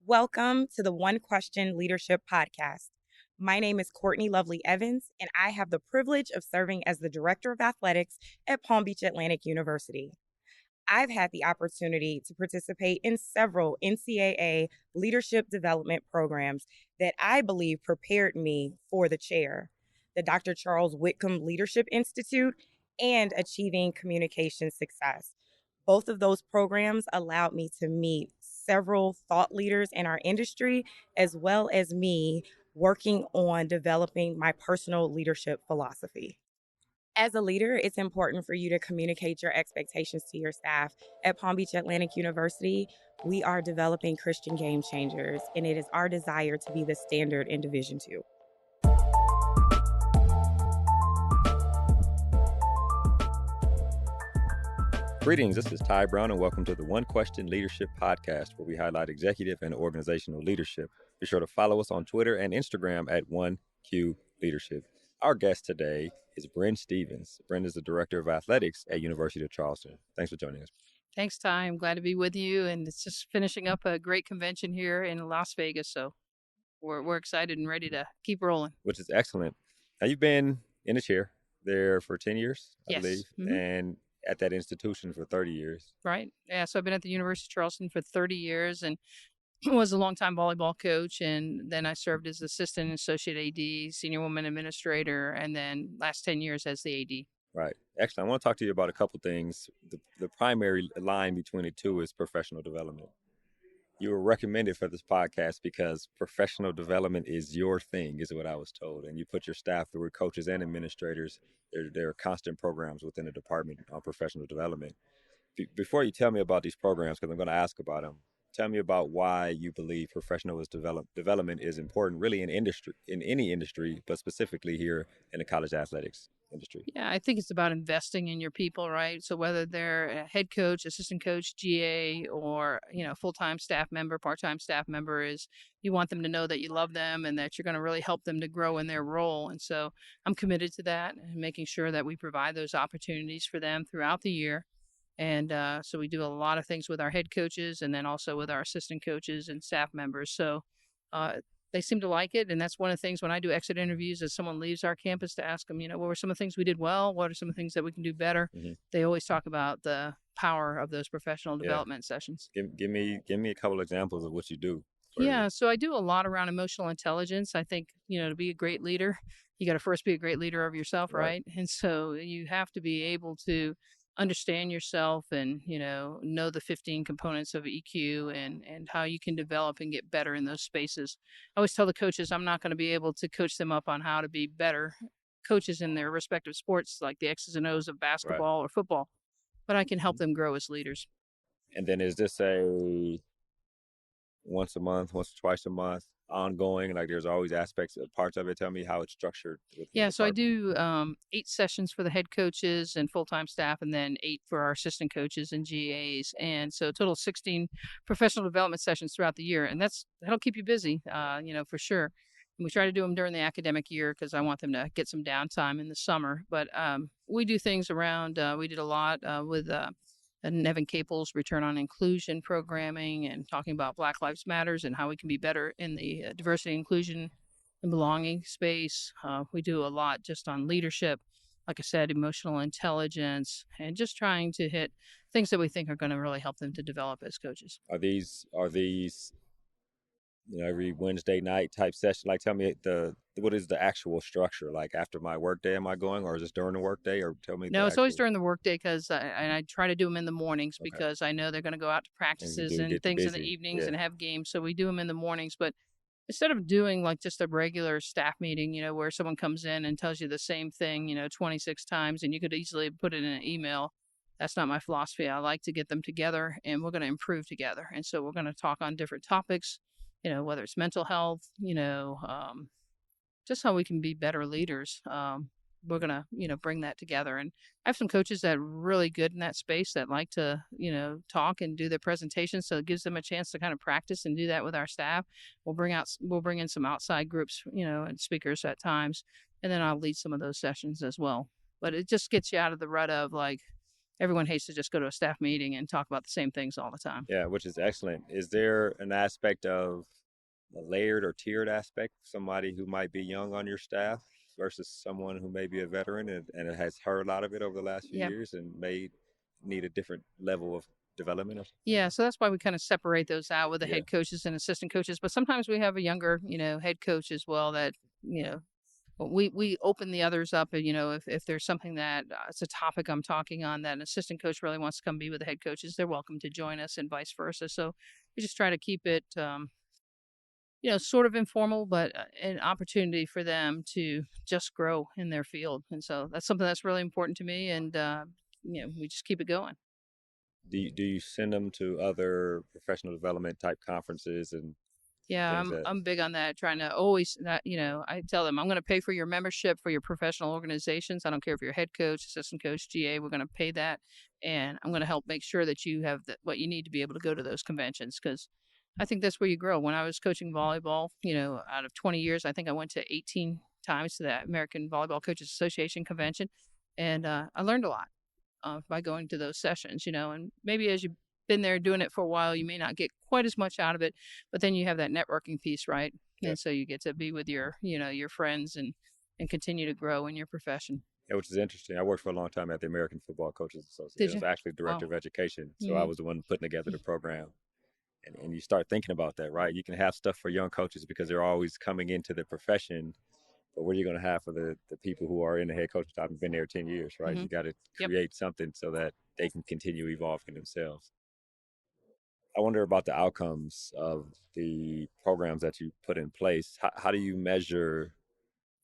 Welcome to the One Question Leadership Podcast. My name is Courtney Lovely Evans, and I have the privilege of serving as the Director of Athletics at Palm Beach Atlantic University. I've had the opportunity to participate in several NCAA leadership development programs that I believe prepared me for the chair, the Dr. Charles Whitcomb Leadership Institute, and Achieving Communication Success. Both of those programs allowed me to meet several thought leaders in our industry, as well as me working on developing my personal leadership philosophy. As a leader, it's important for you to communicate your expectations to your staff. At Palm Beach Atlantic University, we are developing Christian game changers, and it is our desire to be the standard in Division II. Greetings, this is Ty Brown, and welcome to the One Question Leadership Podcast, where we highlight executive and organizational leadership. Be sure to follow us on Twitter and Instagram at 1Q Leadership. Our guest today is Bren Stevens. Bren is the Director of Athletics at University of Charleston. Thanks for joining us. Thanks, Ty. I'm glad to be with you, and it's just finishing up a great convention here in Las Vegas, so we're excited and ready to keep rolling. Which is excellent. Now, you've been in the chair there for 10 years, I believe, and at that institution for 30 years. Right. Yeah, so I've been at the University of Charleston for 30 years and was a longtime volleyball coach, and then I served as assistant and associate AD, senior woman administrator, and then last 10 years as the AD. Right. Excellent. I want to talk to you about a couple things. The primary line between the two is professional development. You were recommended for this podcast because professional development is your thing, is what I was told. And you put your staff through, coaches and administrators. There are constant programs within the department on professional development. Before you tell me about these programs, because I'm going to ask about them, tell me about why you believe professional development is important, really in any industry, but specifically here in the college athletics industry. Yeah, I think it's about investing in your people, right? So whether they're a head coach, assistant coach, GA, or full-time staff member, part-time staff member, is you want them to know that you love them and that you're going to really help them to grow in their role. And so I'm committed to that and making sure that we provide those opportunities for them throughout the year. And so we do a lot of things with our head coaches and then also with our assistant coaches and staff members. So they seem to like it. And that's one of the things when I do exit interviews as someone leaves our campus, to ask them, what were some of the things we did well? What are some of the things that we can do better? Mm-hmm. They always talk about the power of those professional development sessions. Give me a couple examples of what you do. Yeah, so I do a lot around emotional intelligence. I think, to be a great leader, you got to first be a great leader of yourself, right? And so you have to be able to understand yourself and, know the 15 components of EQ and how you can develop and get better in those spaces. I always tell the coaches I'm not going to be able to coach them up on how to be better coaches in their respective sports, like the X's and O's of basketball or football, but I can help them grow as leaders. And then is this a once a month, once or twice a month, ongoing, like there's always parts of it? Tell me how it's structured. Yeah, so I do 8 sessions for the head coaches and full-time staff, and then 8 for our assistant coaches and GAs, and so a total of 16 professional development sessions throughout the year, and that'll keep you busy, for sure. And we try to do them during the academic year because I want them to get some downtime in the summer. But we do things around. We did a lot with Nevin Capel's Return on Inclusion programming and talking about Black Lives Matters and how we can be better in the diversity, inclusion, and belonging space. We do a lot just on leadership, like I said, emotional intelligence, and just trying to hit things that we think are going to really help them to develop as coaches. Are these every Wednesday night type session? Like, tell me what is the actual structure? Like, after my work day, am I going, or is this during the work day? Or tell me. No, it's always during the work day because I try to do them in the mornings because I know they're going to go out to practices and things in the evenings and have games. So we do them in the mornings. But instead of doing like just a regular staff meeting, where someone comes in and tells you the same thing, 26 times, and you could easily put it in an email. That's not my philosophy. I like to get them together and we're going to improve together. And so we're going to talk on different topics. Whether it's mental health, just how we can be better leaders. We're going to, bring that together. And I have some coaches that are really good in that space that like to, talk and do their presentations. So it gives them a chance to kind of practice and do that with our staff. We'll bring in some outside groups, and speakers at times. And then I'll lead some of those sessions as well. But it just gets you out of the rut of like, everyone hates to just go to a staff meeting and talk about the same things all the time. Yeah, which is excellent. Is there an aspect of a layered or tiered aspect, somebody who might be young on your staff versus someone who may be a veteran and has heard a lot of it over the last few Yeah. years and may need a different level of development or something? Yeah, so that's why we kind of separate those out with the Yeah. head coaches and assistant coaches. But sometimes we have a younger, head coach as well that, we open the others up. And, if there's something that it's a topic I'm talking on that an assistant coach really wants to come be with the head coaches, they're welcome to join us and vice versa. So we just try to keep it, sort of informal, but an opportunity for them to just grow in their field. And so that's something that's really important to me. And, we just keep it going. Do you send them to other professional development type conferences and Yeah, things I'm big on that. Trying to always that I tell them I'm going to pay for your membership for your professional organizations. I don't care if you're head coach, assistant coach, GA. We're going to pay that, and I'm going to help make sure that you have what you need to be able to go to those conventions because I think that's where you grow. When I was coaching volleyball, out of 20 years, I think I went to 18 times to the American Volleyball Coaches Association convention, and I learned a lot by going to those sessions. And maybe as you've been there doing it for a while, you may not get quite as much out of it, but then you have that networking piece, right? Yeah. And so you get to be with your friends and continue to grow in your profession. Yeah, which is interesting. I worked for a long time at the American Football Coaches Association. Did I you? was actually director Wow. of education, so I was the one putting together the program. And you start thinking about that, right? You can have stuff for young coaches because they're always coming into the profession, but what are you going to have for the people who are in the head coaching job and been there 10 years, right? You got to Yep. create something so that they can continue evolving themselves. I wonder about the outcomes of the programs that you put in place. How do you measure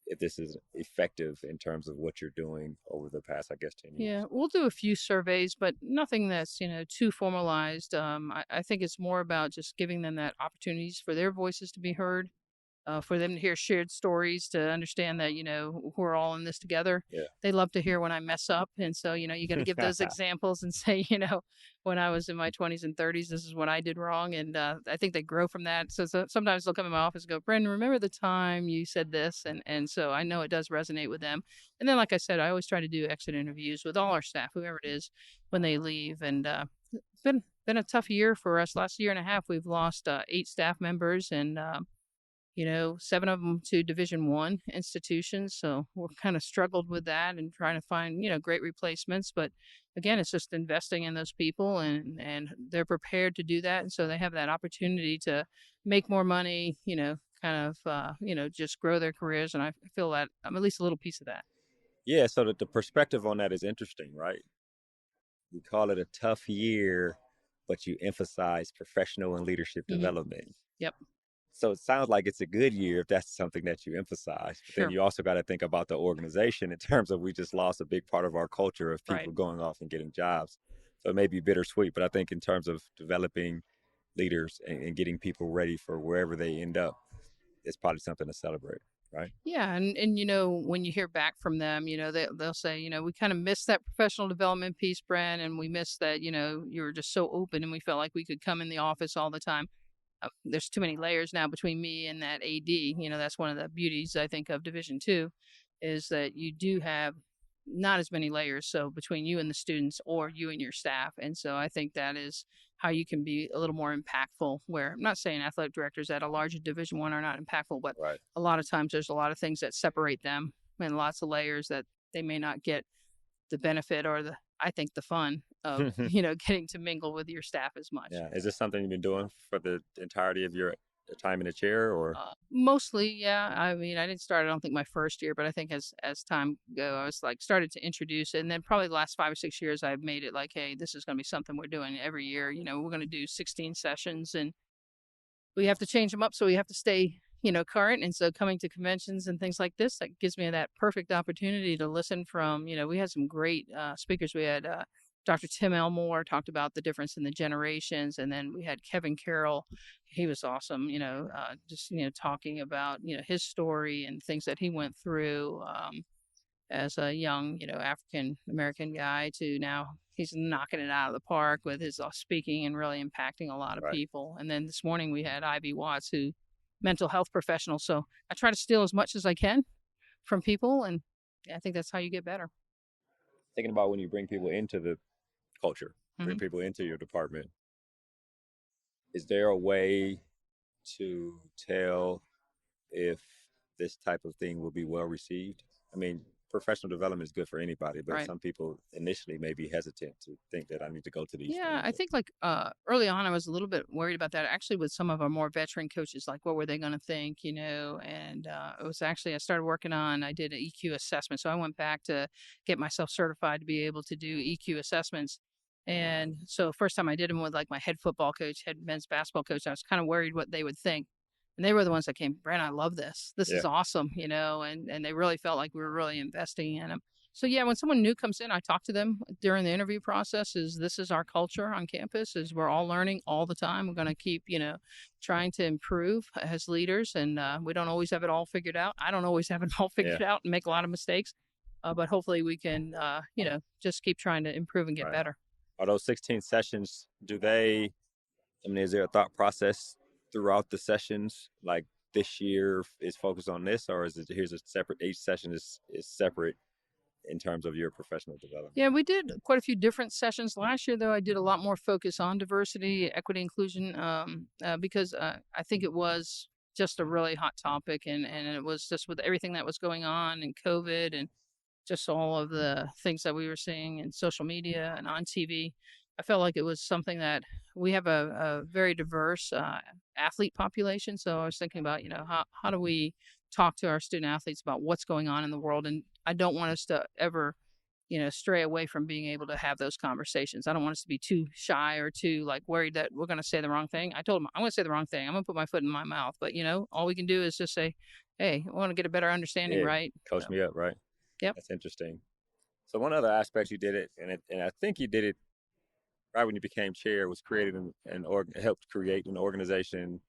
if this is effective in terms of what you're doing over the past, I guess, 10 years? Yeah, we'll do a few surveys, but nothing that's, too formalized. I think it's more about just giving them that opportunities for their voices to be heard, for them to hear shared stories, to understand that, we're all in this together. Yeah. They love to hear when I mess up. And so, you got to give those examples and say, when I was in my 20s and 30s, this is what I did wrong. And I think they grow from that. So sometimes they'll come in my office and go, Bren, remember the time you said this? And so I know it does resonate with them. And then, like I said, I always try to do exit interviews with all our staff, whoever it is, when they leave. And it's been a tough year for us. Last year and a half, we've lost 8 staff members and 7 of them to Division I institutions. So we're kind of struggled with that and trying to find, great replacements. But again, it's just investing in those people and they're prepared to do that. And so they have that opportunity to make more money, just grow their careers. And I feel that I'm at least a little piece of that. Yeah, so the perspective on that is interesting, right? We call it a tough year, but you emphasize professional and leadership development. Yep. So it sounds like it's a good year if that's something that you emphasize. But Sure. then you also got to think about the organization in terms of we just lost a big part of our culture of people Right. going off and getting jobs. So it may be bittersweet, but I think in terms of developing leaders and getting people ready for wherever they end up, it's probably something to celebrate, right? Yeah, and when you hear back from them, they'll say, we kind of missed that professional development piece, Bren, and we missed that, you were just so open and we felt like we could come in the office all the time. There's too many layers now between me and that AD. That's one of the beauties, I think, of Division II is that you do have not as many layers. So between you and the students or you and your staff. And so I think that is how you can be a little more impactful, where I'm not saying athletic directors at a larger Division I are not impactful, but Right. a lot of times there's a lot of things that separate them and lots of layers that they may not get the benefit or the fun of, getting to mingle with your staff as much. Yeah. Is this something you've been doing for the entirety of your time in the chair or? Mostly, yeah. I mean, I didn't start, I don't think my first year, but I think as time go, I was started to introduce it. And then probably the last 5 or 6 years, I've made it like, hey, this is going to be something we're doing every year. We're going to do 16 sessions and we have to change them up. So we have to stay, current. And so coming to conventions and things like this, that gives me that perfect opportunity to listen from, we had some great speakers. We had Dr. Tim Elmore talked about the difference in the generations. And then we had Kevin Carroll. He was awesome, talking about, his story and things that he went through as a young, African American guy to now he's knocking it out of the park with his speaking and really impacting a lot of Right. people. And then this morning we had Ivy Watts, who mental health professional. So I try to steal as much as I can from people. And I think that's how you get better. Thinking about when you bring people into the culture, bring Mhm. people into your department. Is there a way to tell if this type of thing will be well received? I mean, professional development is good for anybody, but Right. some people initially may be hesitant to think that I need to go to these Yeah, things. I think like early on, I was a little bit worried about that. Actually, with some of our more veteran coaches, like what were they going to think, you know? And it was actually I started working on. I did an EQ assessment, so I went back to get myself certified to be able to do EQ assessments. And so first time I did them with like my head football coach, head men's basketball coach, I was kind of worried what they would think. And they were the ones that came, Bren, I love this. This Yeah, is awesome, you know, and they really felt like we were really investing in them. So yeah, when someone new comes in, I talk to them during the interview process. Is this is our culture on campus? Is we're all learning all the time. We're going to keep, you know, trying to improve as leaders, and we don't always have it all figured out. I don't always have it all yeah, figured out and make a lot of mistakes, but hopefully we can, you know, just keep trying to improve and get right. better. Are those 16 sessions, do they, I mean, is there a thought process throughout the sessions? Like this year is focused on this, or is it here's a separate, each session is separate in terms of your professional development? Yeah, we did quite a few different sessions last year, though. I did a lot more focus on diversity, equity, inclusion, because I think it was just a really hot topic, and it was just with everything that was going on and COVID and just all of the things that we were seeing in social media and on TV. I felt like it was something that we have a very diverse athlete population. So I was thinking about, you know, how do we talk to our student athletes about what's going on in the world? And I don't want us to ever, you know, stray away from being able to have those conversations. I don't want us to be too shy or too like worried that we're going to say the wrong thing. I told them I'm going to say the wrong thing. I'm going to put my foot in my mouth. But you know, all we can do is just say, "Hey, I want to get a better understanding, Yeah, right?" coach So, me up, right? yep. That's interesting. So one other aspect you did it, and I think you did it right when you became chair, was created helped create an organization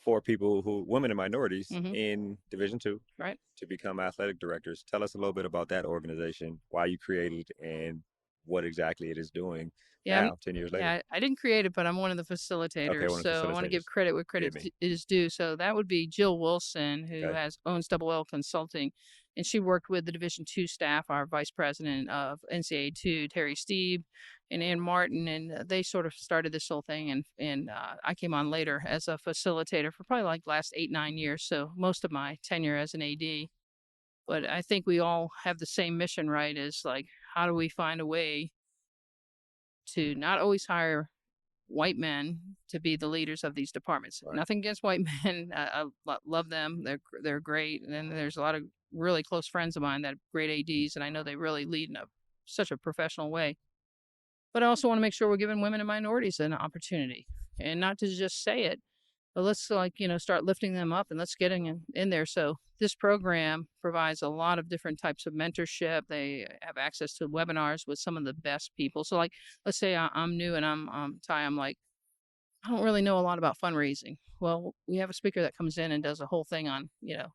for people who women and minorities Hmm. in Division II Right. to become athletic directors. Tell us a little bit about that organization, why you created it, and what exactly it is doing Yeah, now, 10 years later. yeah. I didn't create it, but I'm one of the Okay, facilitators. one of the So I want to give facilitators. credit where Hit credit me. is due. So that would be Jill Wilson, who Okay. owns Double L Consulting, and she worked with the Division II staff, our vice president of NCAA two, Terry Steeb, and Ann Martin, and they sort of started this whole thing. And I came on later as a facilitator for probably like last 8-9 years. So most of my tenure as an AD. But I think we all have the same mission, right? Is like, how do we find a way to not always hire white men to be the leaders of these departments? Right. Nothing against white men. I love them. They're great. And then there's a lot of really close friends of mine that are great ADs, and I know they really lead in such a professional way. But I also want to make sure we're giving women and minorities an opportunity, and not to just say it, but let's like, you know, start lifting them up and let's get in there. So this program provides a lot of different types of mentorship. They have access to webinars with some of the best people. So like, let's say I'm new and I'm Tai. I'm like, I don't really know a lot about fundraising. Well, we have a speaker that comes in and does a whole thing on, you know,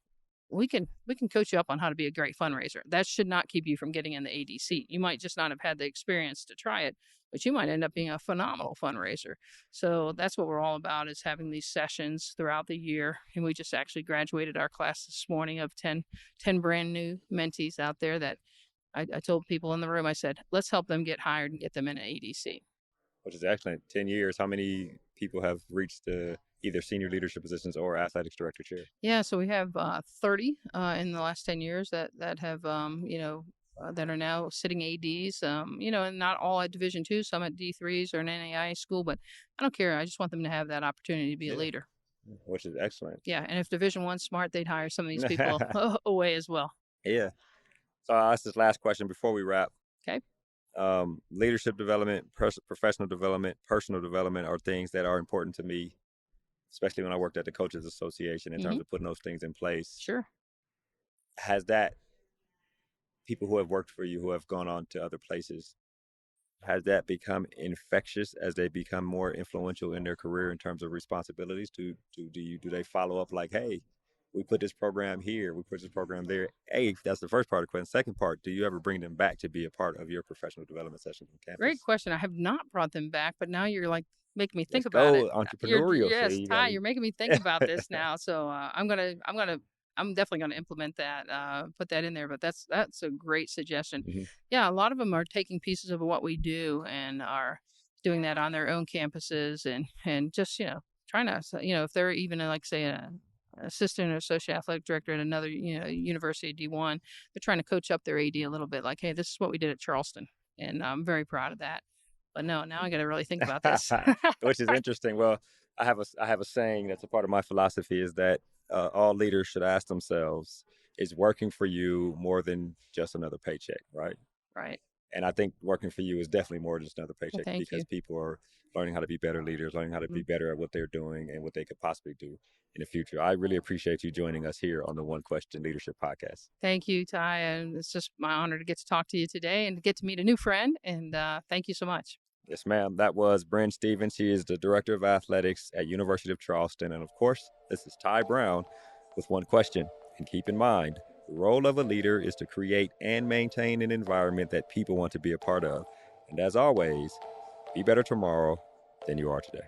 we can coach you up on how to be a great fundraiser. That should not keep you from getting in the ADC. You might just not have had the experience to try it, but you might end up being a phenomenal fundraiser. So that's what we're all about, is having these sessions throughout the year. And we just actually graduated our class this morning of 10 brand new mentees out there that I told people in the room, I said, let's help them get hired and get them in an ADC. Which is excellent. 10 years. How many people have reached either senior leadership positions or athletics director chair? Yeah, so we have 30 in the last 10 years that have, you know, that are now sitting ADs, you know, and not all at Division II, some at D3s or an NAIA school, but I don't care. I just want them to have that opportunity to be a leader. Which is excellent. Yeah, and if Division I's smart, they'd hire some of these people away as well. Yeah. So I'll ask this last question before we wrap. Okay. Leadership development, professional development, personal development are things that are important to me, especially when I worked at the Coaches Association in terms of putting those things in place. Sure. Has that, people who have worked for you, who have gone on to other places, has that become infectious as they become more influential in their career in terms of responsibilities? Do they follow up like, hey, we put this program here, we put this program there? Hey, that's the first part of the question. Second part, do you ever bring them back to be a part of your professional development sessions on campus? Great question. I have not brought them back, but now you're like making me think Let's about go it. entrepreneurial. Yes, See, Tai, you're making me think about this now. So I'm gonna I'm definitely going to implement that, put that in there. But that's a great suggestion. Hmm. Yeah, a lot of them are taking pieces of what we do and are doing that on their own campuses, and just trying to if they're even like say an assistant or associate athletic director at another university D1, they're trying to coach up their AD a little bit. Like, hey, this is what we did at Charleston, and I'm very proud of that. But no, now I got to really think about this. Which is interesting. Well, I have a saying that's a part of my philosophy is that all leaders should ask themselves, is working for you more than just another paycheck, right? Right. And I think working for you is definitely more than just another Well, paycheck thank because you. people are learning how to be better leaders, learning how to be better at what they're doing and what they could possibly do in the future. I really appreciate you joining us here on the One Question Leadership Podcast. Thank you, Ty. And it's just my honor to get to talk to you today and to get to meet a new friend. And thank you so much. Yes, ma'am. That was Bren Stevens. He is the Director of Athletics at University of Charleston. And of course, this is Ty Brown with One Question. And keep in mind, the role of a leader is to create and maintain an environment that people want to be a part of. And as always, be better tomorrow than you are today.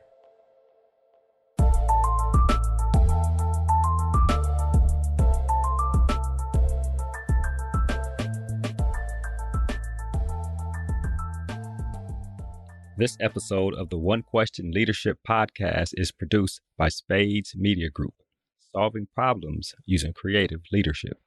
This episode of the One Question Leadership Podcast is produced by Spades Media Group, solving problems using creative leadership.